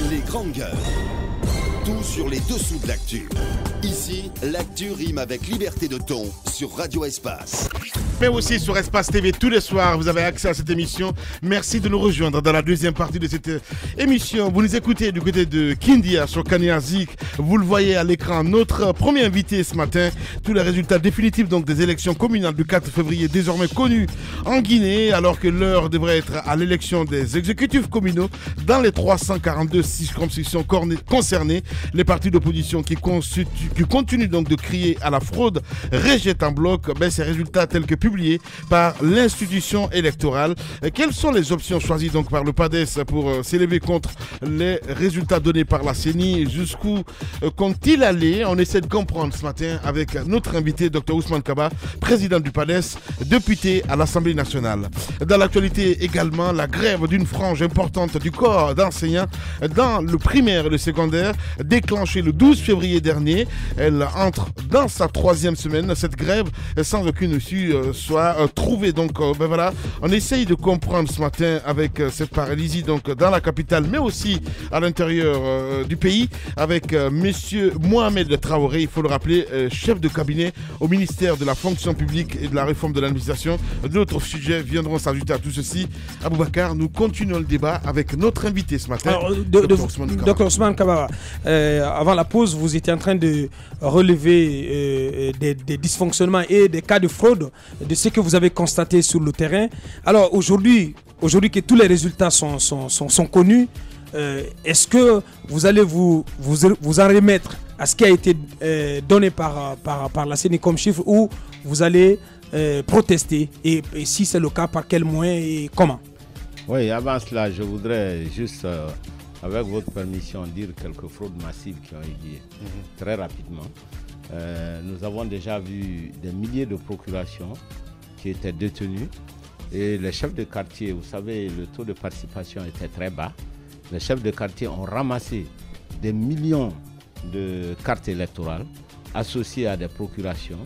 Les grandes gueules. Tout sur les dessous de l'actu. Ici, l'actu rime avec liberté de ton sur Radio Espace. Mais aussi sur Espace TV tous les soirs, vous avez accès à cette émission. Merci de nous rejoindre dans la deuxième partie de cette émission. Vous nous écoutez du côté de Kindia sur Kaniazik. Vous le voyez à l'écran, notre premier invité ce matin. Tous les résultats définitifs donc des élections communales du 4 février désormais connus en Guinée, alors que l'heure devrait être à l'élection des exécutifs communaux dans les 342 circonscriptions concernées. Les partis d'opposition qui continuent donc de crier à la fraude rejettent en bloc ces résultats tels que publiés par l'institution électorale. Quelles sont les options choisies donc par le PADES pour s'élever contre les résultats donnés par la CENI? Jusqu'où compte-t-il aller? On essaie de comprendre ce matin avec notre invité, Dr Ousmane Kaba, président du PADES, député à l'Assemblée nationale. Dans l'actualité également, la grève d'une frange importante du corps d'enseignants dans le primaire et le secondaire, déclenchée le 12 février dernier. Elle entre dans sa 3e semaine. Cette grève, sans aucune issue, soit trouvée. Donc, voilà, on essaye de comprendre ce matin avec cette paralysie donc dans la capitale, mais aussi à l'intérieur du pays, avec Monsieur Mohamed Traoré, il faut le rappeler, chef de cabinet au ministère de la fonction publique et de la réforme de l'administration. D'autres sujets viendront s'ajouter à tout ceci. Aboubacar, nous continuons le débat avec notre invité ce matin. Alors, Dr Ousmane Kaba, avant la pause, vous étiez en train de relever des dysfonctionnements et des cas de fraude de ce que vous avez constaté sur le terrain. Alors aujourd'hui que tous les résultats sont connus, est-ce que vous allez vous en remettre à ce qui a été donné par la CENI comme chiffre, ou vous allez protester, et si c'est le cas, par quels moyens et comment? Oui, avant cela, je voudrais juste, avec votre permission, dire quelques fraudes massives qui ont eu lieu très rapidement. Nous avons déjà vu des milliers de procurations qui étaient détenues, et les chefs de quartier, vous savez, le taux de participation était très bas. Les chefs de quartier ont ramassé des millions de cartes électorales associées à des procurations,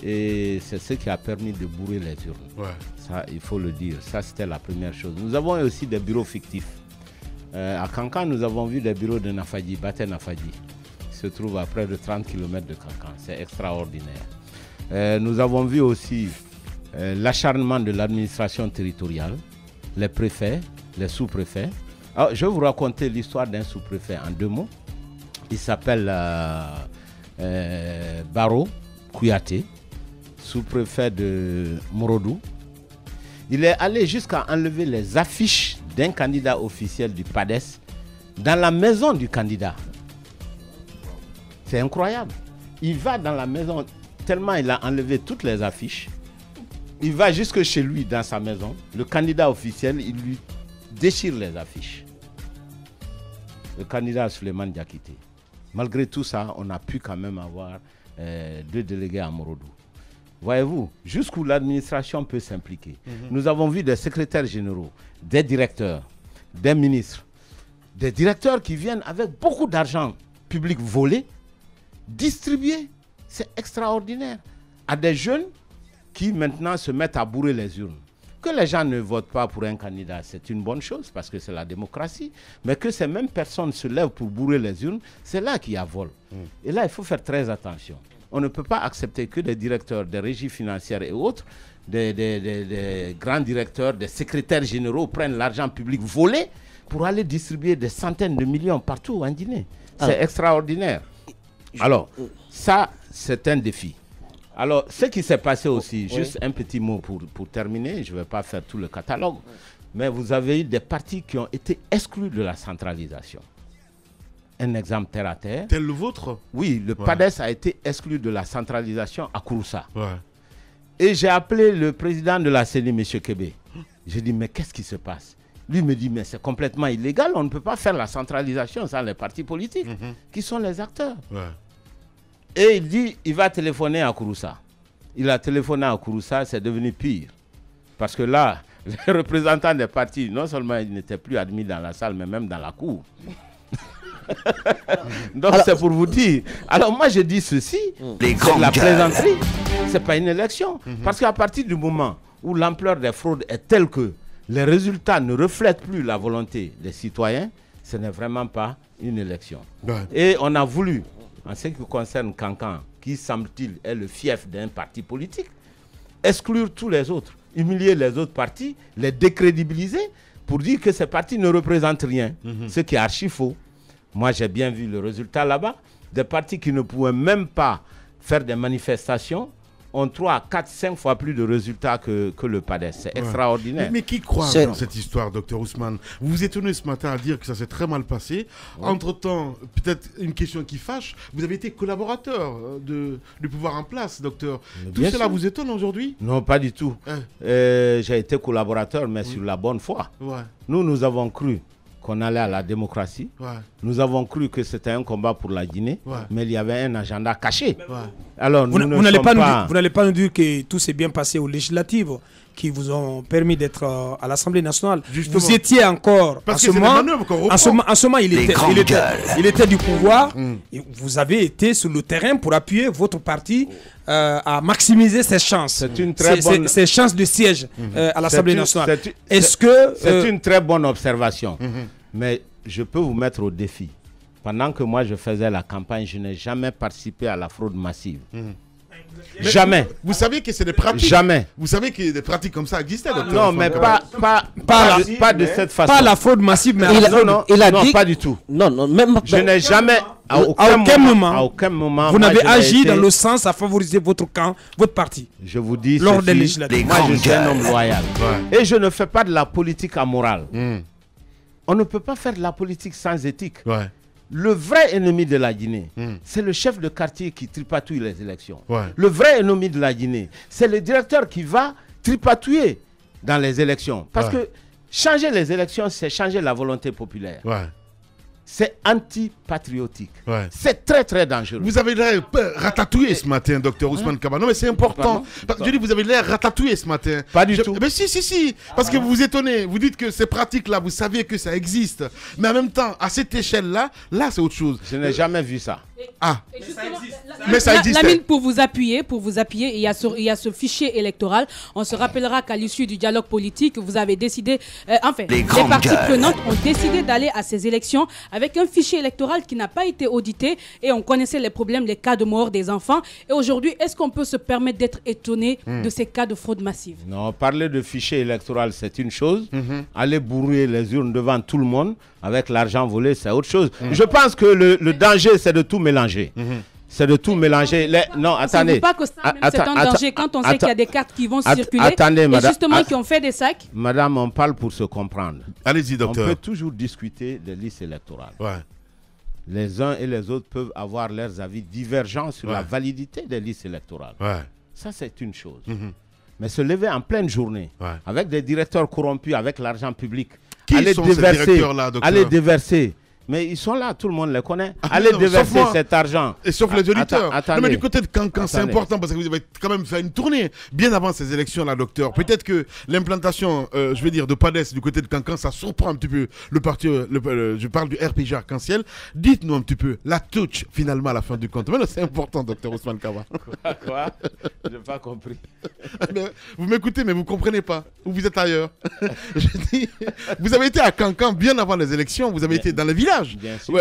et c'est ce qui a permis de bourrer les urnes. Ouais. Ça, il faut le dire. Ça, c'était la première chose. Nous avons aussi des bureaux fictifs. À Kankan, nous avons vu des bureaux de Nafadji, Baté Nafadji, qui se trouve à près de 30 km de Kankan. C'est extraordinaire. Nous avons vu aussi l'acharnement de l'administration territoriale, les préfets, les sous-préfets. Alors, je vais vous raconter l'histoire d'un sous-préfet en 2 mots. Il s'appelle Baro Kouyaté, sous-préfet de Morodou. Il est allé jusqu'à enlever les affiches d'un candidat officiel du PADES dans la maison du candidat. C'est incroyable. Il va dans la maison, tellement il a enlevé toutes les affiches. Il va jusque chez lui, dans sa maison. Le candidat officiel, il lui déchire les affiches. Le candidat Suleiman Diakité. Malgré tout ça, on a pu quand même avoir 2 délégués à Morodou. Voyez-vous, jusqu'où l'administration peut s'impliquer. Nous avons vu des secrétaires généraux, des directeurs, des ministres, des directeurs qui viennent avec beaucoup d'argent public volé, distribué, c'est extraordinaire, à des jeunes qui maintenant se mettent à bourrer les urnes. Que les gens ne votent pas pour un candidat, c'est une bonne chose parce que c'est la démocratie. Mais que ces mêmes personnes se lèvent pour bourrer les urnes, c'est là qu'il y a vol. Et là, il faut faire très attention. On ne peut pas accepter que des directeurs des régies financières et autres, des grands directeurs, des secrétaires généraux prennent l'argent public volé pour aller distribuer des centaines de millions partout en Guinée. C'est extraordinaire. Alors, ça, c'est un défi. Alors, ce qui s'est passé aussi, juste un petit mot pour terminer, je ne vais pas faire tout le catalogue, mais vous avez eu des partis qui ont été exclus de la centralisation. Un exemple terre à terre. Tel le vôtre? Oui, le PADES a été exclu de la centralisation à Kouroussa. Et j'ai appelé le président de la CENI, M. Kébé. J'ai dit, mais qu'est-ce qui se passe? Lui me dit, mais c'est complètement illégal, on ne peut pas faire la centralisation sans les partis politiques, qui sont les acteurs. Et il dit, il va téléphoner à Kouroussa. Il a téléphoné à Kouroussa, c'est devenu pire. Parce que là, les représentants des partis, non seulement ils n'étaient plus admis dans la salle, mais même dans la cour. Donc c'est pour vous dire. Alors moi je dis ceci, c'est la plaisanterie, c'est pas une élection. Parce qu'à partir du moment où l'ampleur des fraudes est telle que les résultats ne reflètent plus la volonté des citoyens, ce n'est vraiment pas une élection. Ouais. Et on a voulu, en ce qui concerne Cancan, qui semble-t-il est le fief d'un parti politique, exclure tous les autres, humilier les autres partis, les décrédibiliser pour dire que ces partis ne représentent rien, ce qui est archi faux. Moi, j'ai bien vu le résultat là-bas. Des partis qui ne pouvaient même pas faire des manifestations ont 3, 4, 5 fois plus de résultats que le PADES. C'est extraordinaire. Mais qui croit dans cette histoire, Dr Ousmane? Vous vous étonnez ce matin à dire que ça s'est très mal passé. Entre-temps, peut-être une question qui fâche, vous avez été collaborateur du pouvoir en place, docteur. Tout cela vous étonne aujourd'hui? Non, pas du tout. J'ai été collaborateur, mais sur la bonne foi. Nous avons cru qu'on allait à la démocratie. Nous avons cru que c'était un combat pour la Guinée, mais il y avait un agenda caché. Alors, vous n'allez pas nous dire que tout s'est bien passé aux législatives qui vous ont permis d'être à l'Assemblée nationale. Justement. Vous étiez encore... En ce moment, il était du pouvoir. Et vous avez été sur le terrain pour appuyer votre parti à maximiser ses chances. Ses chances de siège à l'Assemblée nationale. C'est une très bonne observation. Mais je peux vous mettre au défi. Pendant que moi je faisais la campagne, je n'ai jamais participé à la fraude massive. Jamais. Vous savez que c'est des pratiques. Jamais. Vous savez que des pratiques comme ça existaient, docteur. Non, mais pas de cette façon. Pas la fraude massive, mais il a dit pas du tout. Non, même je n'ai jamais à aucun moment vous n'avez agi dans le sens à favoriser votre camp, votre parti. Je vous dis lors des législatives. Moi je suis un homme loyal. Et je ne fais pas de la politique amorale. On ne peut pas faire de la politique sans éthique. Le vrai ennemi de la Guinée, c'est le chef de quartier qui tripatouille les élections. Le vrai ennemi de la Guinée, c'est le directeur qui va tripatouiller dans les élections. Parce que changer les élections, c'est changer la volonté populaire. C'est anti-patriotique. C'est très très dangereux. Vous avez l'air ratatouillé ce matin, docteur Ousmane Kaba. Non mais c'est important. Je dis, vous avez l'air ratatouillé ce matin. Pas du tout. Mais si. Parce que vous vous étonnez. Vous dites que ces pratiques-là, vous saviez que ça existe. Mais en même temps, à cette échelle-là, là c'est autre chose. Je n'ai jamais vu ça. Mais ça existe. Lamine, pour vous appuyer, il y a ce fichier électoral. On se rappellera qu'à l'issue du dialogue politique, vous avez décidé, les parties prenantes ont décidé d'aller à ces élections avec un fichier électoral qui n'a pas été audité et on connaissait les problèmes, les cas de mort des enfants. Et aujourd'hui, est-ce qu'on peut se permettre d'être étonné de ces cas de fraude massive? Non, parler de fichier électoral, c'est une chose. Aller bourrer les urnes devant tout le monde avec l'argent volé, c'est autre chose. Je pense que le danger, c'est de tout mélanger. C'est de tout mélanger. Non, attendez. Pas que c'est un danger quand on sait qu'il y a des cartes qui vont circuler et justement qui ont fait des sacs. Madame, on parle pour se comprendre. Allez-y, docteur. On peut toujours discuter des listes électorales. Les uns et les autres peuvent avoir leurs avis divergents sur la validité des listes électorales. Ça, c'est une chose. Mais se lever en pleine journée avec des directeurs corrompus, avec l'argent public, qui sont ces directeurs-là, docteur? Aller déverser. Mais ils sont là, tout le monde les connaît. Allez déverser cet argent. Et sauf les auditeurs. Non, mais du côté de Cancan, c'est important parce que vous avez quand même fait une tournée bien avant ces élections-là, docteur. Peut-être que l'implantation, je veux dire, de PADES du côté de Cancan, ça surprend un petit peu le parti. Je parle du RPG Arc-en-Ciel. Dites-nous un petit peu la touche finalement à la fin du compte. Mais c'est important, docteur Ousmane Kaba. Quoi? Je n'ai pas compris. Vous m'écoutez, mais vous ne comprenez pas. Ou vous êtes ailleurs. Je dis, vous avez été à Cancan bien avant les élections. Vous avez été dans les villages.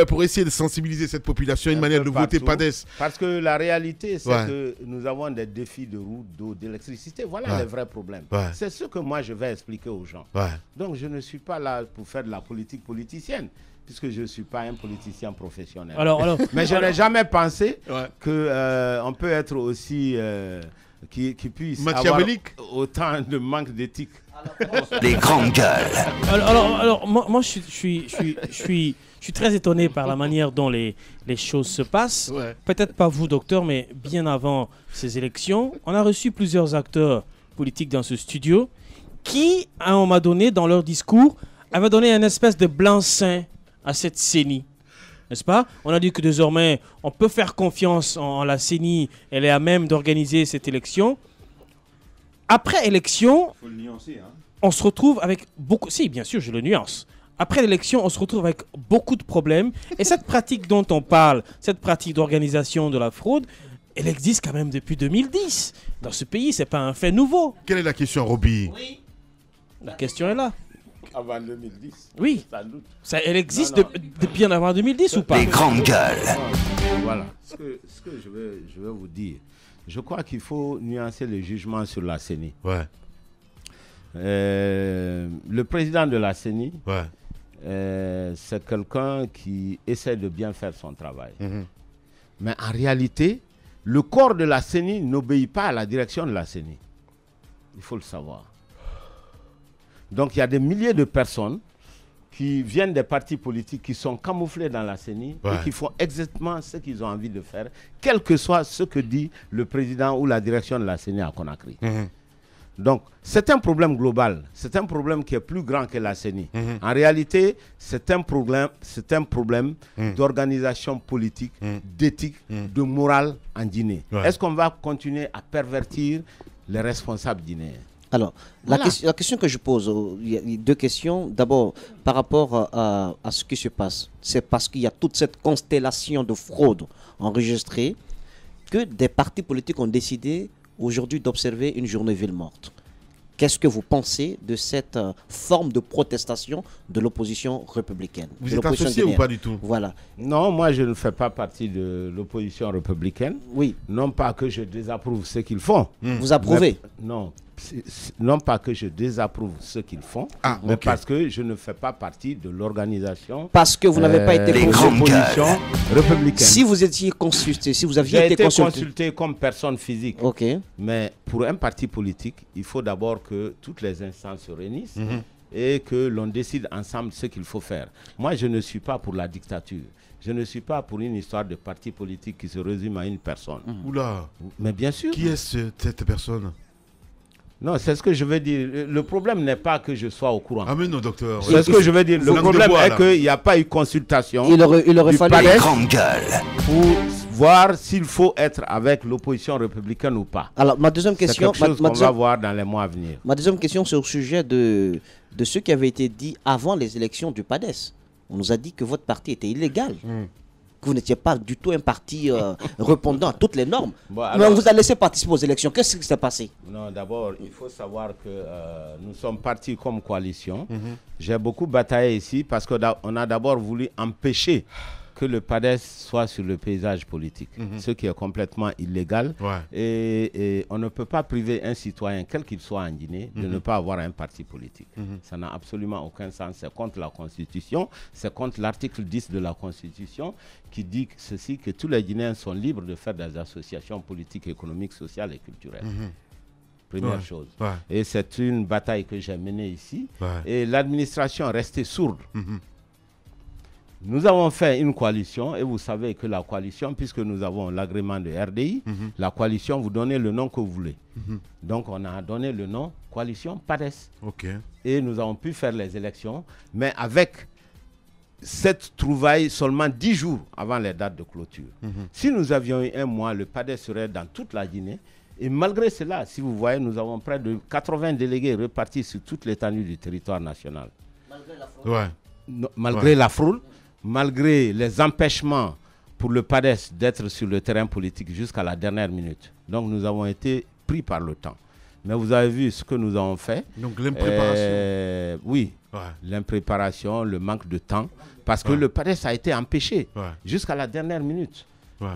Pour essayer de sensibiliser cette population, une manière de voter PADES. Parce que la réalité, c'est que nous avons des défis de route, d'eau, d'électricité. Voilà les vrais problèmes. C'est ce que moi, je vais expliquer aux gens. Donc, je ne suis pas là pour faire de la politique politicienne, puisque je ne suis pas un politicien professionnel. Mais je n'ai jamais pensé qu'on peut être aussi... qui puisse avoir autant de manque d'éthique. Les grandes gueules. Alors moi je suis très étonné par la manière dont les choses se passent. Peut-être pas vous, docteur, mais bien avant ces élections, on a reçu plusieurs acteurs politiques dans ce studio qui, à un moment donné, dans leur discours, avaient donné une espèce de blanc-seing à cette CENI. N'est-ce pas? On a dit que désormais, on peut faire confiance en la CENI. Elle est à même d'organiser cette élection. Après élection, faut le nuancer, on se retrouve avec beaucoup... Si, bien sûr, je le nuance. Après l'élection, on se retrouve avec beaucoup de problèmes. Et cette pratique dont on parle, cette pratique d'organisation de la fraude, elle existe quand même depuis 2010. Dans ce pays, ce n'est pas un fait nouveau. Quelle est la question, Roby? La question est là. Avant 2010. Oui. Sans doute. Elle existe depuis avant 2010 ou pas? Les grandes gueules. Voilà. Ce que je vais vous dire, je crois qu'il faut nuancer le jugement sur la CENI. Ouais. Le président de la CENI, c'est quelqu'un qui essaie de bien faire son travail. Mais en réalité, le corps de la CENI n'obéit pas à la direction de la CENI. Il faut le savoir. Donc il y a des milliers de personnes qui viennent des partis politiques qui sont camouflés dans la CENI et qui font exactement ce qu'ils ont envie de faire, quel que soit ce que dit le président ou la direction de la CENI à Conakry. Donc, c'est un problème global. C'est un problème qui est plus grand que la CENI. En réalité, c'est un problème d'organisation politique, d'éthique, de morale en Guinée. Est-ce qu'on va continuer à pervertir les responsables guinéens? Alors, voilà. La question que je pose, il y a deux questions. D'abord, par rapport à ce qui se passe, c'est parce qu'il y a toute cette constellation de fraudes enregistrées que des partis politiques ont décidé aujourd'hui d'observer une journée ville morte. Qu'est-ce que vous pensez de cette forme de protestation de l'opposition républicaine? Vous êtes associé ou pas du tout? Voilà. Non, moi je ne fais pas partie de l'opposition républicaine. Oui. Non pas que je désapprouve ce qu'ils font. Vous approuvez? Non. Non pas que je désapprouve ce qu'ils font, mais parce que je ne fais pas partie de l'organisation. Parce que vous n'avez pas été consulté républicaine. Si vous étiez consulté, si vous aviez été consulté comme personne physique. Ok. Mais pour un parti politique, il faut d'abord que toutes les instances se réunissent et que l'on décide ensemble ce qu'il faut faire. Moi, je ne suis pas pour la dictature. Je ne suis pas pour une histoire de parti politique qui se résume à une personne. Oula. Mais bien sûr. Qui est cette personne? Non, c'est ce que je veux dire. Le problème n'est pas que je sois au courant. Ah mais non, docteur. C'est ce que je veux dire. Le problème est qu'il n'y a pas eu consultation. Il aurait fallu les grandes gueules pour voir s'il faut être avec l'opposition républicaine ou pas. Alors, ma deuxième question... C'est quelque chose qu'on va voir dans les mois à venir. Ma deuxième question, c'est au sujet de ce qui avait été dit avant les élections du PADES. On nous a dit que votre parti était illégal. Que vous n'étiez pas du tout un parti répondant à toutes les normes. Bon, alors, mais on vous a laissé participer aux élections. Qu'est-ce qui s'est passé? Non, d'abord, il faut savoir que nous sommes partis comme coalition. J'ai beaucoup bataillé ici parce qu'on a d'abord voulu empêcher que le PADES soit sur le paysage politique, ce qui est complètement illégal. Et on ne peut pas priver un citoyen, quel qu'il soit en Guinée, de ne pas avoir un parti politique. Ça n'a absolument aucun sens. C'est contre la Constitution, c'est contre l'article 10 de la Constitution qui dit ceci, que tous les Guinéens sont libres de faire des associations politiques, économiques, sociales et culturelles. Première chose. Et c'est une bataille que j'ai menée ici. Et l'administration est restée sourde. Nous avons fait une coalition et vous savez que la coalition, puisque nous avons l'agrément de RDI, la coalition, vous donnez le nom que vous voulez. Donc on a donné le nom coalition PADES. Et nous avons pu faire les élections, mais avec cette trouvaille seulement 10 jours avant les dates de clôture. Si nous avions eu un mois, le PADES serait dans toute la Guinée. Et malgré cela, si vous voyez, nous avons près de 80 délégués répartis sur toute l'étendue du territoire national. Malgré la fraude. Malgré la fraude. Malgré les empêchements pour le PADES d'être sur le terrain politique jusqu'à la dernière minute. Donc nous avons été pris par le temps. Mais vous avez vu ce que nous avons fait. Donc l'impréparation. Oui, l'impréparation, le manque de temps. Parce que le PADES a été empêché jusqu'à la dernière minute.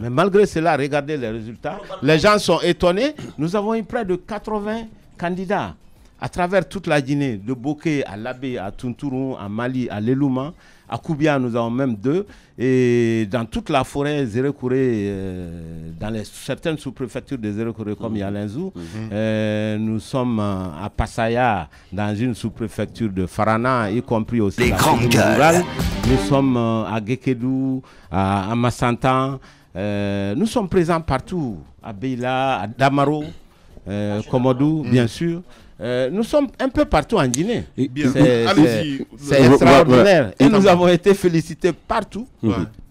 Mais malgré cela, regardez les résultats. Les gens sont étonnés. Nous avons eu près de 80 candidats à travers toute la Guinée, de Boké à Labé, à Tunturun, à Mali, à Lelouma. À Koubia, nous avons même 2. Et dans toute la forêt Zérekouré, dans certaines sous-préfectures de Zérekouré, comme Yalinzou, nous sommes à Passaya, dans une sous-préfecture de Farana, y compris aussi les grandes gueules. Nous sommes à Gekedou, à Massantan. Nous sommes présents partout, à Beila, à Damaro, Komodou, bien sûr. Nous sommes un peu partout en Guinée. C'est extraordinaire. Et nous avons été félicités partout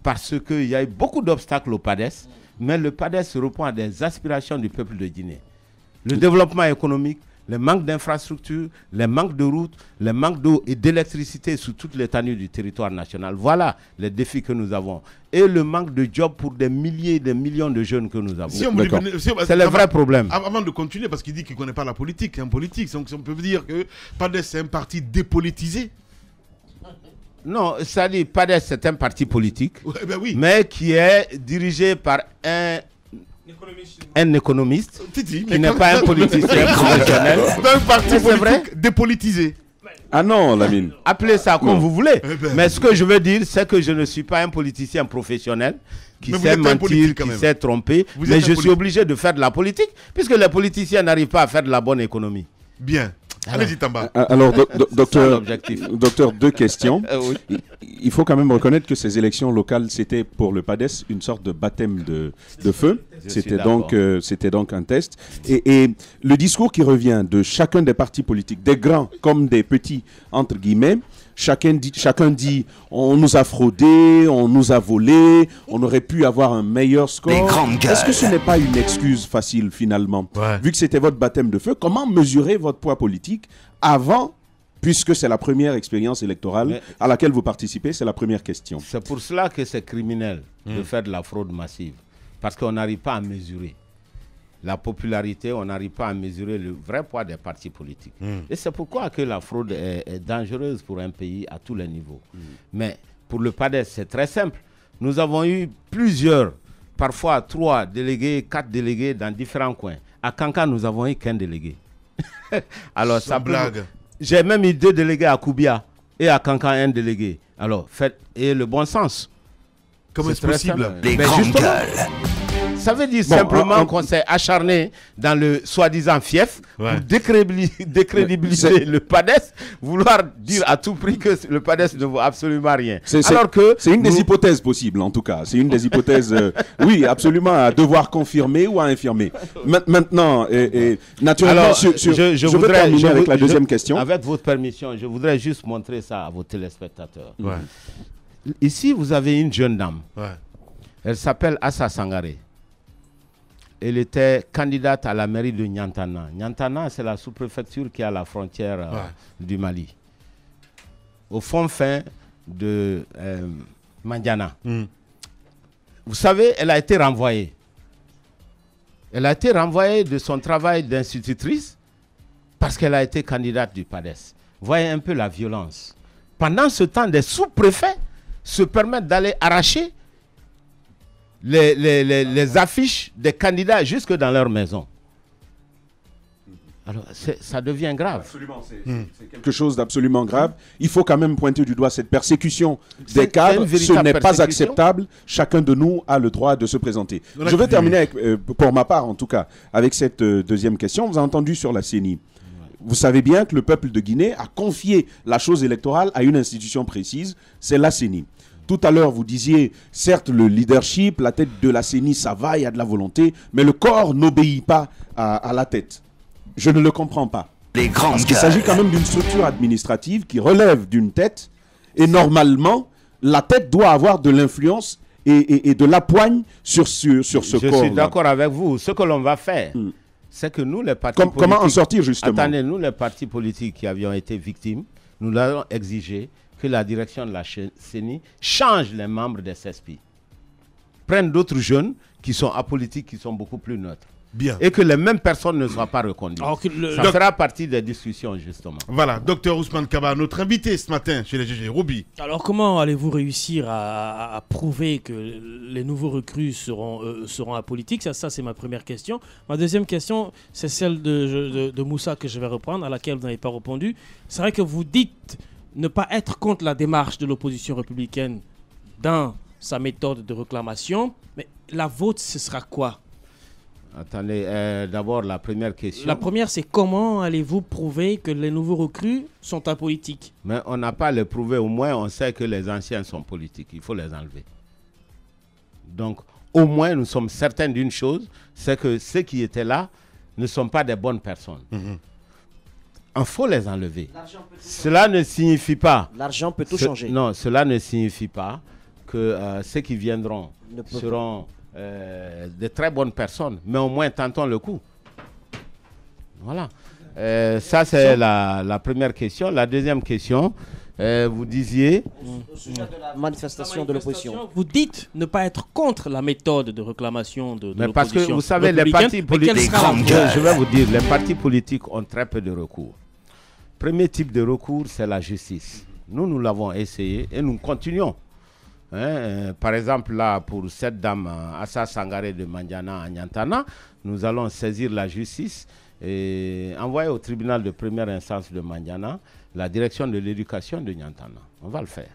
parce qu'il y a eu beaucoup d'obstacles au PADES, mais le PADES répond à des aspirations du peuple de Guinée. Le développement économique, le manque d'infrastructures, les manques de routes, les manques d'eau et d'électricité sur toute l'étendue du territoire national. Voilà les défis que nous avons. Et le manque de jobs pour des milliers et des millions de jeunes que nous avons. C'est le vrai problème. Avant de continuer, parce qu'il dit qu'il ne connaît pas la politique, donc on peut dire que PADES c'est un parti dépolitisé. Non, ça dit PADES c'est un parti politique, oui. mais qui est dirigé par un économiste qui n'est pas un politicien professionnel. Un parti politique dépolitisé. Ah non, Lamine. Appelez ça comme vous voulez. Mais ce que je veux dire, c'est que je ne suis pas un politicien professionnel qui sait mentir, qui sait tromper. Mais je suis obligé de faire de la politique, puisque les politiciens n'arrivent pas à faire de la bonne économie. Bien. Allez-y, Tamba. Alors, docteur, deux questions. Oui. Il faut quand même reconnaître que ces élections locales, c'était pour le PADES une sorte de baptême de feu. C'était donc un test. Et le discours qui revient de chacun des partis politiques, des grands comme des petits, entre guillemets, chacun dit on nous a fraudés, on nous a volés, on aurait pu avoir un meilleur score. Est-ce que ce n'est pas une excuse facile finalement? Vu que c'était votre baptême de feu, comment mesurer votre poids politique avant, puisque c'est la première expérience électorale à laquelle vous participez? C'est la première question. C'est pour cela que c'est criminel de faire de la fraude massive, parce qu'on n'arrive pas à mesurer la popularité, on n'arrive pas à mesurer le vrai poids des partis politiques. Et c'est pourquoi que la fraude est dangereuse pour un pays à tous les niveaux. Mais pour le PADES, c'est très simple. Nous avons eu plusieurs, parfois 3 délégués, 4 délégués dans différents coins. À Kanka, nous avons eu qu'un délégué. Alors, ça blague. J'ai même eu 2 délégués à Koubia et à Kanka, un délégué. Alors, faites le bon sens. Comment est-ce possible? Les grandes gueules. Ça veut dire simplement qu'on s'est acharné dans le soi-disant fief pour décrédibiliser le PADES, vouloir dire à tout prix que le PADES ne vaut absolument rien. C'est une des hypothèses possibles, en tout cas. C'est une des hypothèses, oui, absolument, à devoir confirmer ou à infirmer. Maintenant, naturellement, alors, je voudrais terminer avec la deuxième question. Avec votre permission, je voudrais juste montrer ça à vos téléspectateurs. Ici, vous avez une jeune dame. Elle s'appelle Assa Sangaré. Elle était candidate à la mairie de Niantana. Niantana, c'est la sous-préfecture qui est à la frontière du Mali. Au fond fin de Mandiana. Vous savez, elle a été renvoyée. Elle a été renvoyée de son travail d'institutrice parce qu'elle a été candidate du PADES. Voyez un peu la violence. Pendant ce temps, des sous-préfets se permettent d'aller arracher les affiches des candidats jusque dans leur maison. Alors, ça devient grave. Absolument, c'est quelque chose d'absolument grave. Il faut quand même pointer du doigt cette persécution des cadres. Ce n'est pas acceptable. Chacun de nous a le droit de se présenter. Je vais terminer, avec, pour ma part en tout cas, avec cette deuxième question. Vous avez entendu sur la CENI. Vous savez bien que le peuple de Guinée a confié la chose électorale à une institution précise, c'est la CENI. Tout à l'heure, vous disiez, certes, le leadership, la tête de la CENI, ça va, il y a de la volonté, mais le corps n'obéit pas à la tête. Je ne le comprends pas. Parce qu'il s'agit quand même d'une structure administrative qui relève d'une tête, et normalement, la tête doit avoir de l'influence et de l'appoigne sur ce corps. Je suis d'accord avec vous. Ce que l'on va faire, c'est que nous, les partis politiques... Comment en sortir, justement? Attendez, nous, les partis politiques qui avions été victimes, nous avons exigé que la direction de la CENI change les membres des CESPI. Prenne d'autres jeunes qui sont apolitiques, qui sont beaucoup plus neutres. Bien. Et que les mêmes personnes ne soient pas reconduites. Ça fera partie des discussions, justement. Voilà, docteur Ousmane Kaba, notre invité ce matin chez les GG. Roby. Alors, comment allez-vous réussir à prouver que les nouveaux recrues seront apolitiques? Ça c'est ma première question. Ma deuxième question, c'est celle de Moussa que je vais reprendre, à laquelle vous n'avez pas répondu. C'est vrai que vous dites ne pas être contre la démarche de l'opposition républicaine dans sa méthode de réclamation, mais la vôtre, ce sera quoi? Attendez, d'abord la première question. La première, c'est comment allez-vous prouver que les nouveaux recrues sont apolitiques? Mais on n'a pas à les prouver, au moins on sait que les anciens sont politiques, il faut les enlever. Donc, au moins nous sommes certains d'une chose, c'est que ceux qui étaient là ne sont pas des bonnes personnes. Il faut les enlever. Cela ne signifie pas... L'argent peut tout changer. Non, cela ne signifie pas que ceux qui viendront seront de très bonnes personnes. Mais au moins, tentons le coup. Voilà. Ça, c'est la première question. La deuxième question, vous disiez... Au sujet de la manifestation de l'opposition. Vous dites ne pas être contre la méthode de réclamation de l'opposition. Mais parce que vous savez, les partis politiques... Je vais vous dire, les partis politiques ont très peu de recours. Premier type de recours, c'est la justice. Nous l'avons essayé et nous continuons. Par exemple, là, pour cette dame, Assa Sangaré de Mandiana à Nyantana, nous allons saisir la justice et envoyer au tribunal de première instance de Mandiana la direction de l'éducation de Nyantana. On va le faire.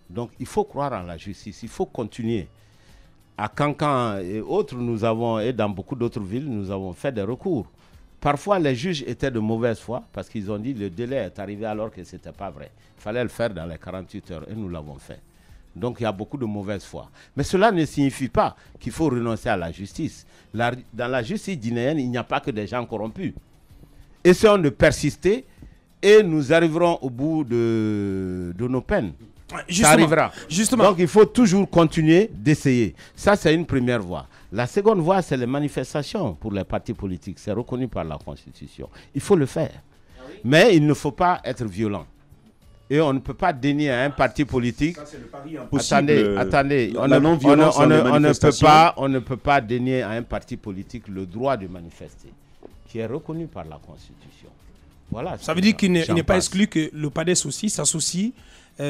Donc, il faut croire en la justice. Il faut continuer. À Kankan et autres, nous avons, et dans beaucoup d'autres villes, nous avons fait des recours. Parfois, les juges étaient de mauvaise foi parce qu'ils ont dit que le délai est arrivé alors que ce n'était pas vrai. Il fallait le faire dans les 48 heures et nous l'avons fait. Donc, il y a beaucoup de mauvaise foi. Mais cela ne signifie pas qu'il faut renoncer à la justice. Dans la justice guinéenne, il n'y a pas que des gens corrompus. Essayons de persister et nous arriverons au bout de nos peines. Justement, ça arrivera. Justement. Donc, il faut toujours continuer d'essayer. Ça, c'est une première voie. La seconde voie, c'est les manifestations pour les partis politiques. C'est reconnu par la Constitution. Il faut le faire. Mais il ne faut pas être violent. Et on ne peut pas dénier à un parti politique. Ça, c'est le pari impossible. Attendez. On ne peut pas dénier à un parti politique le droit de manifester, qui est reconnu par la Constitution. Voilà. Ça veut dire qu'il n'est pas exclu que le PADES aussi s'associe.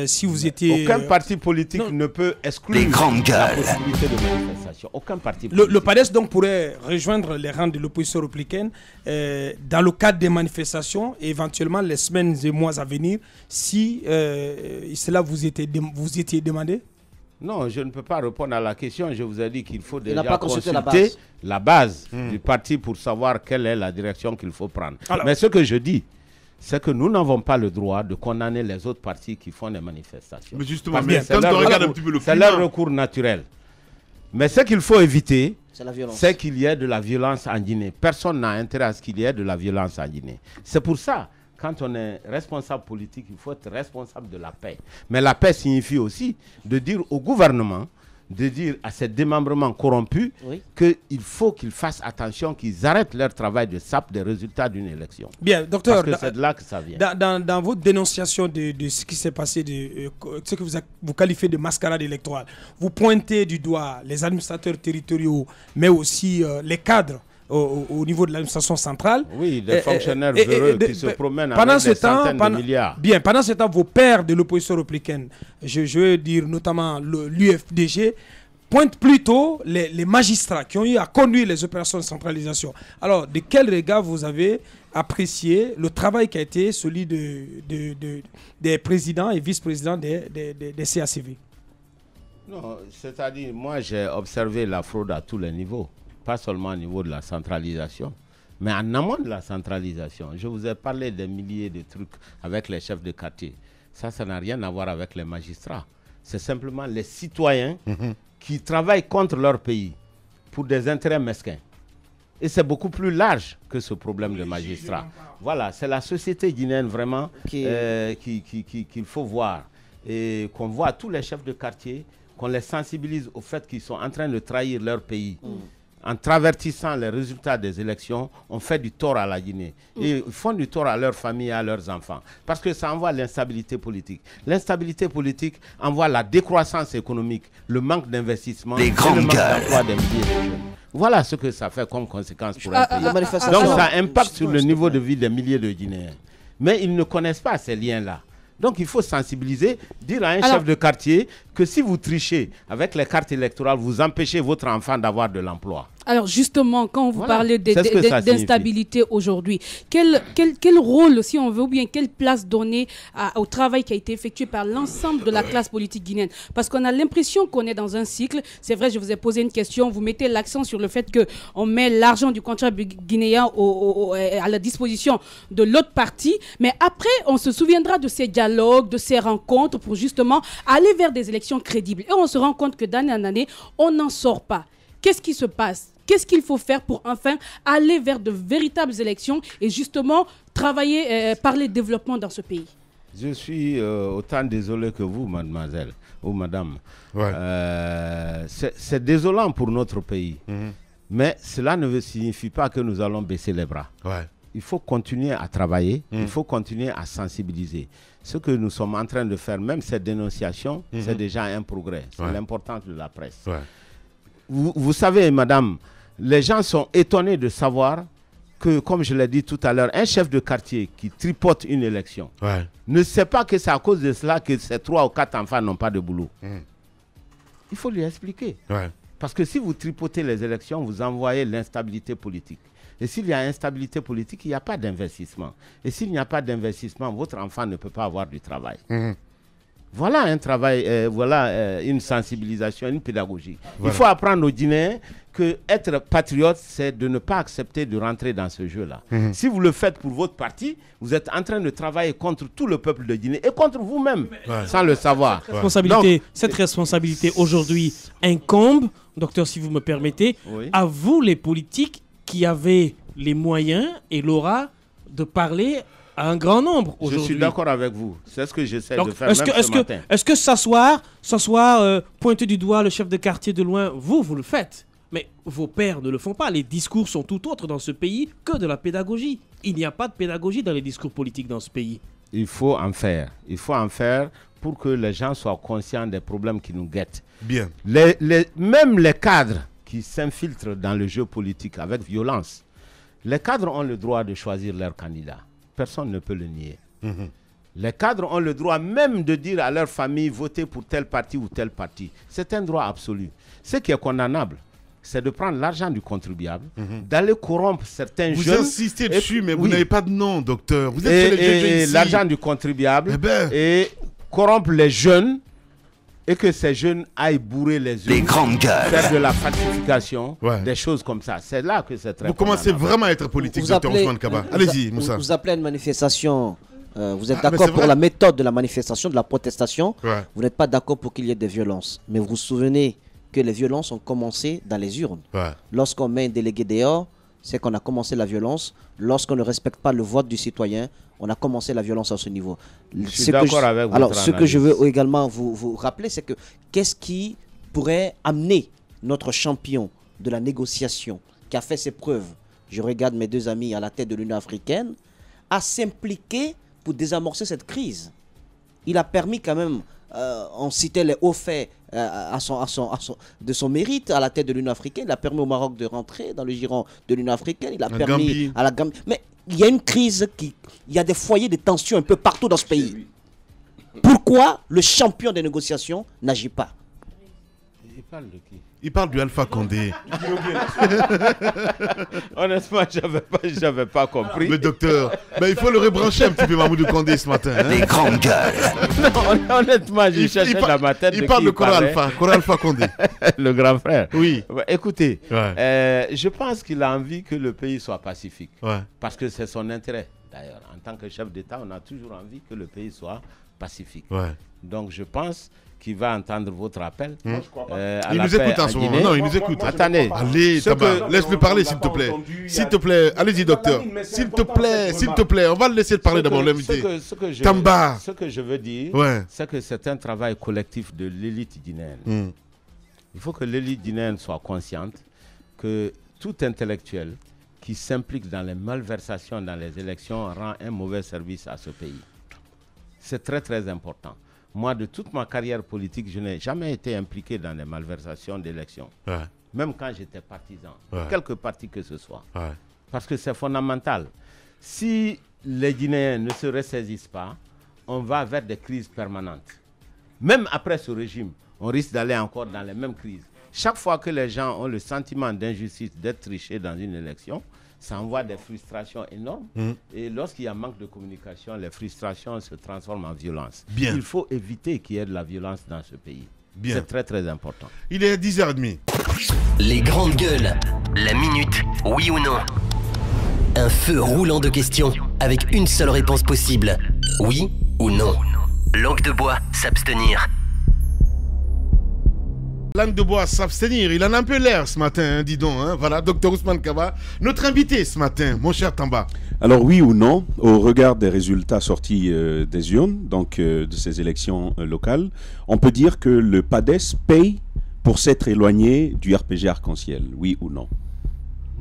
Si vous étiez... Aucun parti politique ne peut exclure la possibilité de manifestation. Aucun parti politique. Le PADES donc pourrait rejoindre les rangs de l'opposition républicaine dans le cadre des manifestations et éventuellement les semaines et mois à venir si cela vous étiez demandé? Non, je ne peux pas répondre à la question. Je vous ai dit qu'il faut déjà consulter la base du parti pour savoir quelle est la direction qu'il faut prendre. Alors, mais ce que je dis, c'est que nous n'avons pas le droit de condamner les autres partis qui font des manifestations. Mais justement, c'est leur recours naturel. Mais ce qu'il faut éviter, c'est qu'il y ait de la violence en Guinée. Personne n'a intérêt à ce qu'il y ait de la violence en Guinée. C'est pour ça, quand on est responsable politique, il faut être responsable de la paix. Mais la paix signifie aussi de dire au gouvernement, de dire à ces démembrements corrompus qu'il faut qu'ils fassent attention, qu'ils arrêtent leur travail de sape des résultats d'une élection. Bien, docteur, parce que c'est de là que ça vient. Dans votre dénonciation de ce qui s'est passé, de ce que vous qualifiez de mascarade électorale, vous pointez du doigt les administrateurs territoriaux, mais aussi les cadres au niveau de l'administration centrale. Oui, des fonctionnaires véreux qui se promènent avec des centaines de milliards. Bien, pendant ce temps, vos pairs de l'opposition républicaine, je veux dire notamment l'UFDG, pointent plutôt les magistrats qui ont eu à conduire les opérations de centralisation. Alors, de quel regard vous avez apprécié le travail qui a été celui des présidents et vice-présidents des CACV? Non, c'est-à-dire, moi j'ai observé la fraude à tous les niveaux. Pas seulement au niveau de la centralisation, mais en amont de la centralisation. Je vous ai parlé des milliers de trucs avec les chefs de quartier. Ça n'a rien à voir avec les magistrats. C'est simplement les citoyens qui travaillent contre leur pays pour des intérêts mesquins. Et c'est beaucoup plus large que ce problème de magistrats. Voilà, c'est la société guinéenne vraiment qu'il faut voir. Et qu'on voit tous les chefs de quartier, qu'on les sensibilise au fait qu'ils sont en train de trahir leur pays. En travertissant les résultats des élections, on fait du tort à la Guinée. Et ils font du tort à leurs familles et à leurs enfants. Parce que ça envoie l'instabilité politique. L'instabilité politique envoie la décroissance économique, le manque d'investissement, et le manque d'emploi des milliers de jeunes. Voilà ce que ça fait comme conséquence pour un pays. Donc ça impacte sur le niveau de vie des milliers de Guinéens. Mais ils ne connaissent pas ces liens-là. Donc il faut sensibiliser, dire à un chef de quartier que si vous trichez avec les cartes électorales, vous empêchez votre enfant d'avoir de l'emploi. Alors justement, quand vous parlez d'instabilité aujourd'hui, quel rôle, si on veut, ou bien quelle place donner au travail qui a été effectué par l'ensemble de la classe politique guinéenne? Parce qu'on a l'impression qu'on est dans un cycle. C'est vrai, je vous ai posé une question, vous mettez l'accent sur le fait qu'on met l'argent du contribuable guinéen à la disposition de l'autre partie, mais après, on se souviendra de ces dialogues, de ces rencontres pour justement aller vers des élections crédibles. Et on se rend compte que d'année en année, on n'en sort pas. Qu'est-ce qui se passe? Qu'est-ce qu'il faut faire pour enfin aller vers de véritables élections et justement travailler par les développements dans ce pays? Je suis autant désolé que vous, mademoiselle ou madame. Ouais. C'est désolant pour notre pays. Mais cela ne signifie pas que nous allons baisser les bras. Ouais. il faut continuer à travailler, il faut continuer à sensibiliser. Ce que nous sommes en train de faire, même cette dénonciation, c'est déjà un progrès. C'est l'importance de la presse. Vous savez, madame, les gens sont étonnés de savoir que, comme je l'ai dit tout à l'heure, un chef de quartier qui tripote une élection ne sait pas que c'est à cause de cela que ces 3 ou 4 enfants n'ont pas de boulot. Il faut lui expliquer. Parce que si vous tripotez les élections, vous envoyez l'instabilité politique. Et s'il y a instabilité politique, il n'y a pas d'investissement. Et s'il n'y a pas d'investissement, votre enfant ne peut pas avoir du travail. Voilà un travail, voilà une sensibilisation, une pédagogie. Il faut apprendre aux Guinéens que être patriote, c'est de ne pas accepter de rentrer dans ce jeu-là. Si vous le faites pour votre parti, vous êtes en train de travailler contre tout le peuple de Guinée et contre vous-même, sans le savoir. Cette responsabilité aujourd'hui incombe, docteur, si vous me permettez, à vous les politiques qui avez les moyens et l'aura de parler à un grand nombre aujourd'hui. Je suis d'accord avec vous. C'est ce que j'essaie de faire ce matin. Est-ce que s'asseoir, pointer du doigt le chef de quartier de loin, vous le faites. Mais vos pères ne le font pas. Les discours sont tout autres dans ce pays que de la pédagogie. Il n'y a pas de pédagogie dans les discours politiques dans ce pays. Il faut en faire. Il faut en faire pour que les gens soient conscients des problèmes qui nous guettent. Bien. Même les cadres qui s'infiltrent dans le jeu politique avec violence, les cadres ont le droit de choisir leur candidat. Personne ne peut le nier. Les cadres ont le droit même de dire à leur famille votez pour tel parti ou tel parti. C'est un droit absolu. Ce qui est condamnable, c'est de prendre l'argent du contribuable, d'aller corrompre certains jeunes. Vous insistez dessus, mais vous n'avez pas de nom, docteur. Vous êtes et l'argent du contribuable et corrompre les jeunes et que ces jeunes aillent bourrer les yeux, faire de la falsification, des choses comme ça. C'est là que c'est très Vous commencez vraiment à être politique, docteur Ousmane Kaba. Allez-y, Moussa. Vous appelez une manifestation, vous êtes d'accord pour la méthode de la manifestation, de la protestation. Vous n'êtes pas d'accord pour qu'il y ait des violences. Mais vous vous souvenez que les violences ont commencé dans les urnes. Lorsqu'on met un délégué dehors, c'est qu'on a commencé la violence. Lorsqu'on ne respecte pas le vote du citoyen, on a commencé la violence à ce niveau. Je suis d'accord avec vous. Alors, ce que je veux également vous rappeler, c'est que qu'est-ce qui pourrait amener notre champion de la négociation, qui a fait ses preuves, je regarde mes 2 amis à la tête de l'Union africaine, à s'impliquer pour désamorcer cette crise. Il a permis quand même, on citait les hauts faits de son mérite à la tête de l'Union africaine. Il a permis au Maroc de rentrer dans le giron de l'Union africaine. Il a permis à la Gambie. Mais il y a une crise, il y a des foyers de tension un peu partout dans ce pays. Pourquoi le champion des négociations n'agit pas? Il parle de qui? Il parle du Alpha Condé. Honnêtement, j'avais pas compris. Le docteur, il faut le rebrancher un petit peu, Mamoudou Condé, ce matin. Les grandes gueules. Non, honnêtement, j'ai cherché dans ma tête. Il parle de Kora Alpha Condé. Le grand frère. Oui. Écoutez, je pense qu'il a envie que le pays soit pacifique. Parce que c'est son intérêt. D'ailleurs, en tant que chef d'État, on a toujours envie que le pays soit pacifique. Donc, je pense qu'il va entendre votre appel. Il nous écoute en ce moment. Non, il nous écoute. Attendez. Allez, laisse-le parler, s'il te plaît. S'il te plaît, allez-y, docteur. S'il te plaît, on va le laisser parler d'abord, l'invité. Tamba. Ce que je veux dire, c'est que c'est un travail collectif de l'élite guinéenne. Il faut que l'élite guinéenne soit consciente que tout intellectuel qui s'implique dans les malversations dans les élections rend un mauvais service à ce pays. C'est très, très important. Moi, de toute ma carrière politique, je n'ai jamais été impliqué dans les malversations d'élections. Même quand j'étais partisan, quelque parti que ce soit. Parce que c'est fondamental. Si les Guinéens ne se ressaisissent pas, on va vers des crises permanentes. Même après ce régime, on risque d'aller encore dans les mêmes crises. Chaque fois que les gens ont le sentiment d'injustice, d'être trichés dans une élection, ça envoie des frustrations énormes. Et lorsqu'il y a manque de communication, les frustrations se transforment en violence. Il faut éviter qu'il y ait de la violence dans ce pays. C'est très très important. Il est 10h30. Les grandes gueules. La minute, oui ou non. Un feu roulant de questions avec une seule réponse possible. Oui ou non. Langue de bois, s'abstenir. Langue de bois, s'abstenir. Il en a un peu l'air ce matin, dis donc. Voilà, docteur Ousmane Kaba, notre invité ce matin, mon cher Tamba. Alors oui ou non, au regard des résultats sortis des urnes, donc de ces élections locales, on peut dire que le PADES paye pour s'être éloigné du RPG Arc-en-Ciel, oui ou non?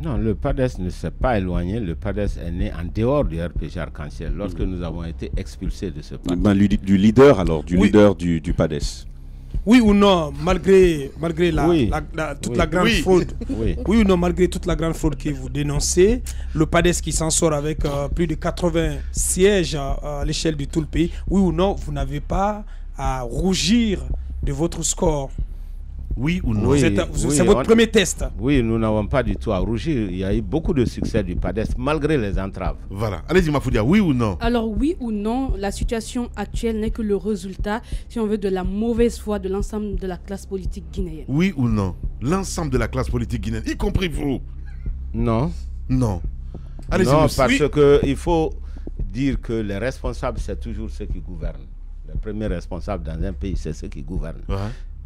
Non, le PADES ne s'est pas éloigné. Le PADES est né en dehors du RPG Arc-en-Ciel lorsque nous avons été expulsés de ce parti. Du leader leader du PADES. Oui ou non, malgré toute la grande fraude, oui ou non, malgré toute la grande fraude que vous dénoncez, le PADES qui s'en sort avec plus de 80 sièges à l'échelle de tout le pays, oui ou non, vous n'avez pas à rougir de votre score? Oui ou non? C'est votre premier test. Oui, nous n'avons pas du tout à rougir. Il y a eu beaucoup de succès du PADES malgré les entraves. Voilà. Allez-y, Mafoudia, oui ou non? Alors, oui ou non, la situation actuelle n'est que le résultat, si on veut, de la mauvaise foi de l'ensemble de la classe politique guinéenne. Oui ou non? L'ensemble de la classe politique guinéenne, y compris vous? Non. Non. Allez-y, non, parce qu'il faut dire que les responsables, c'est toujours ceux qui gouvernent. Le premier responsable dans un pays, c'est ceux qui gouvernent. Ouais.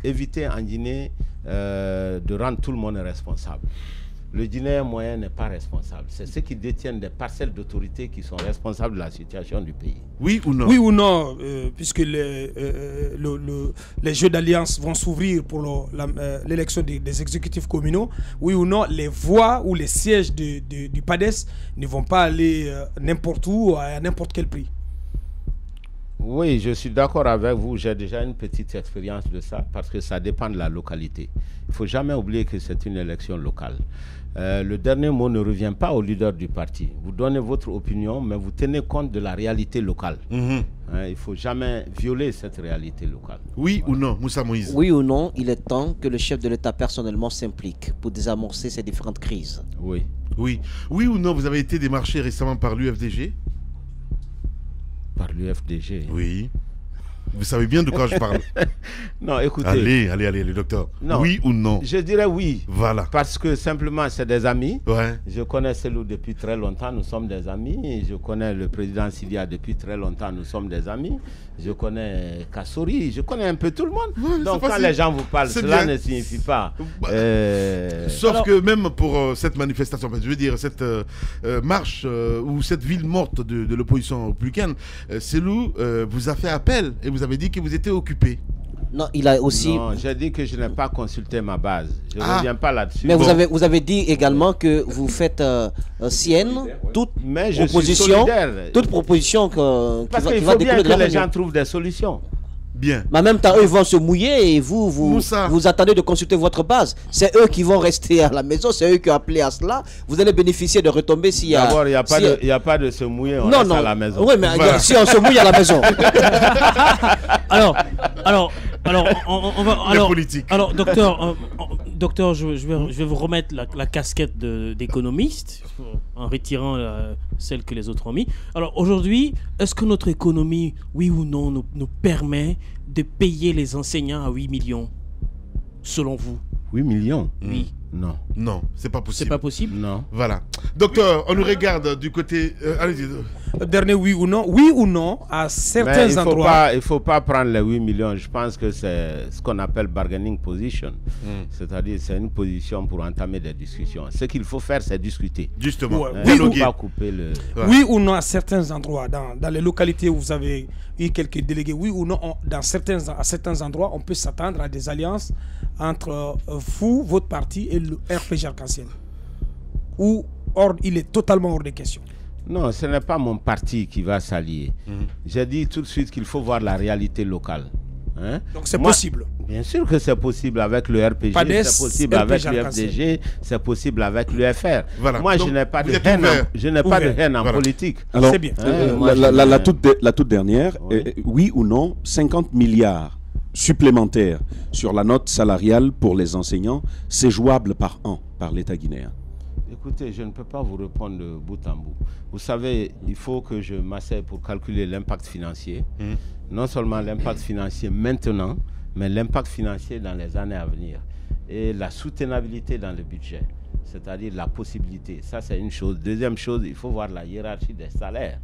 Éviter en Guinée de rendre tout le monde responsable. Le Guinéen moyen n'est pas responsable. C'est ceux qui détiennent des parcelles d'autorité qui sont responsables de la situation du pays. Oui ou non? Oui ou non, puisque les jeux d'alliance vont s'ouvrir pour l'élection des exécutifs communaux. Oui ou non, les voix ou les sièges du PADES ne vont pas aller n'importe où à n'importe quel prix. Oui, je suis d'accord avec vous. J'ai déjà une petite expérience de ça parce que ça dépend de la localité. Il ne faut jamais oublier que c'est une élection locale. Le dernier mot ne revient pas au leader du parti. Vous donnez votre opinion, mais vous tenez compte de la réalité locale. Il ne faut jamais violer cette réalité locale. Oui ou non, Moussa Moïse? Oui ou non, il est temps que le chef de l'État personnellement s'implique pour désamorcer ces différentes crises. Oui. Oui. Oui ou non, vous avez été démarché récemment par l'UFDG? Par l'UFDG? Oui. Vous savez bien de quoi je parle. Non, écoutez. Allez, le docteur. Non, oui ou non? Je dirais oui. Voilà. Parce que simplement, c'est des amis. Ouais. Je connais Selou depuis très longtemps, nous sommes des amis. Je connais le président Sidia depuis très longtemps, nous sommes des amis. Je connais Kassori, je connais un peu tout le monde. Ouais, donc quand les gens vous parlent, cela ne signifie pas. Sauf que même pour cette manifestation, je veux dire, cette marche ou cette ville morte de l'opposition républicaine, Selou vous a fait appel et vous avez dit que vous étiez occupé. Non, il a aussi... Non, j'ai dit que je n'ai pas consulté ma base. Je ne reviens pas là-dessus. Mais vous avez dit également que vous faites sienne toute proposition parce qu'il faut bien que les gens trouvent des solutions. Bien. Mais en même temps, eux vont se mouiller et vous attendez de consulter votre base. C'est eux qui vont rester à la maison, c'est eux qui ont appelé à cela. Vous allez bénéficier de retombées s'il y a... D'abord, il n'y a pas de se mouiller, on reste à la maison. Oui, mais si on se mouille à la maison. Alors, docteur, je vais vous remettre la casquette d'économiste en retirant celle que les autres ont mis. Alors aujourd'hui, est-ce que notre économie, oui ou non, nous permet de payer les enseignants à 8 millions, selon vous? 8 millions? Oui. Non. Non, c'est pas possible. C'est pas possible? Non. Voilà. Docteur, on nous regarde du côté... allez-y. Dernier oui ou non, à certains endroits... Il ne faut pas prendre les 8 millions. Je pense que c'est ce qu'on appelle bargaining position. C'est-à-dire c'est une position pour entamer des discussions. Ce qu'il faut faire, c'est discuter. Justement. Il ne faut pas couper le... Oui ou non, à certains endroits, dans les localités où vous avez eu quelques délégués, oui ou non, à certains endroits, on peut s'attendre à des alliances entre vous, votre parti et le RPG Arc-en-Ciel. Ou il est totalement hors de question. Non, ce n'est pas mon parti qui va s'allier. J'ai dit tout de suite qu'il faut voir la réalité locale. Donc c'est possible. Bien sûr que c'est possible avec le RPG, c'est possible avec le FDG, c'est possible avec l'UFR. Voilà. Moi, je n'ai pas de haine, en politique. Alors, c'est bien. La toute dernière, oui ou non, 50 milliards supplémentaires sur la note salariale pour les enseignants, c'est jouable par an par l'État guinéen? Écoutez, je ne peux pas vous répondre de bout en bout. Vous savez, il faut que je m'asseye pour calculer l'impact financier. Non seulement l'impact financier maintenant, mais l'impact financier dans les années à venir. Et la soutenabilité dans le budget, c'est-à-dire la possibilité. Ça, c'est une chose. Deuxième chose, il faut voir la hiérarchie des salaires.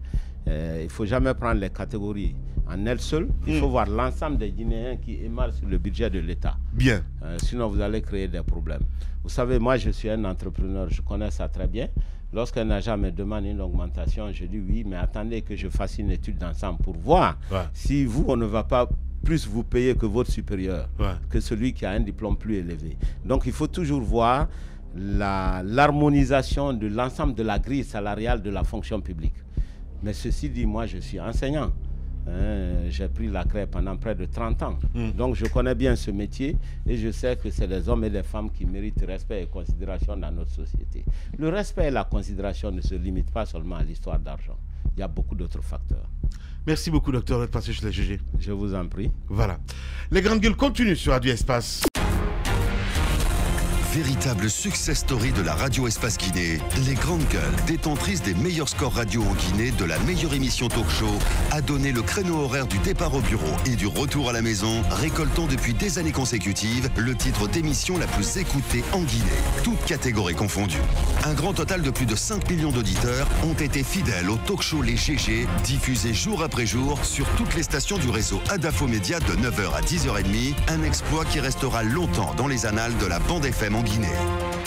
Il ne faut jamais prendre les catégories en elles seules. Il faut voir l'ensemble des Guinéens qui émargent sur le budget de l'État. Bien. Sinon, vous allez créer des problèmes. Vous savez, moi, je suis un entrepreneur, je connais ça très bien. Lorsqu'un agent me demande une augmentation, je dis oui, mais attendez que je fasse une étude d'ensemble pour voir si vous, on ne va pas plus vous payer que votre supérieur, que celui qui a un diplôme plus élevé. Donc, il faut toujours voir l'harmonisation de l'ensemble de la grille salariale de la fonction publique. Mais ceci dit, moi je suis enseignant. J'ai pris la craie pendant près de 30 ans. Donc je connais bien ce métier et je sais que c'est des hommes et des femmes qui méritent respect et considération dans notre société. Le respect et la considération ne se limitent pas seulement à l'histoire d'argent. Il y a beaucoup d'autres facteurs. Merci beaucoup, docteur, d'être passé chez les GG. Je vous en prie. Voilà. Les grandes gueules continuent sur Radio Espace. Véritable success story de la radio Espace Guinée, les grandes gueules, détentrices des meilleurs scores radio en Guinée, de la meilleure émission talk show, a donné le créneau horaire du départ au bureau et du retour à la maison, récoltant depuis des années consécutives le titre d'émission la plus écoutée en Guinée, toutes catégories confondues. Un grand total de plus de 5 millions d'auditeurs ont été fidèles au talk show Les GG, diffusé jour après jour sur toutes les stations du réseau Adafo Média de 9h à 10h30, un exploit qui restera longtemps dans les annales de la bande FM en Guinée.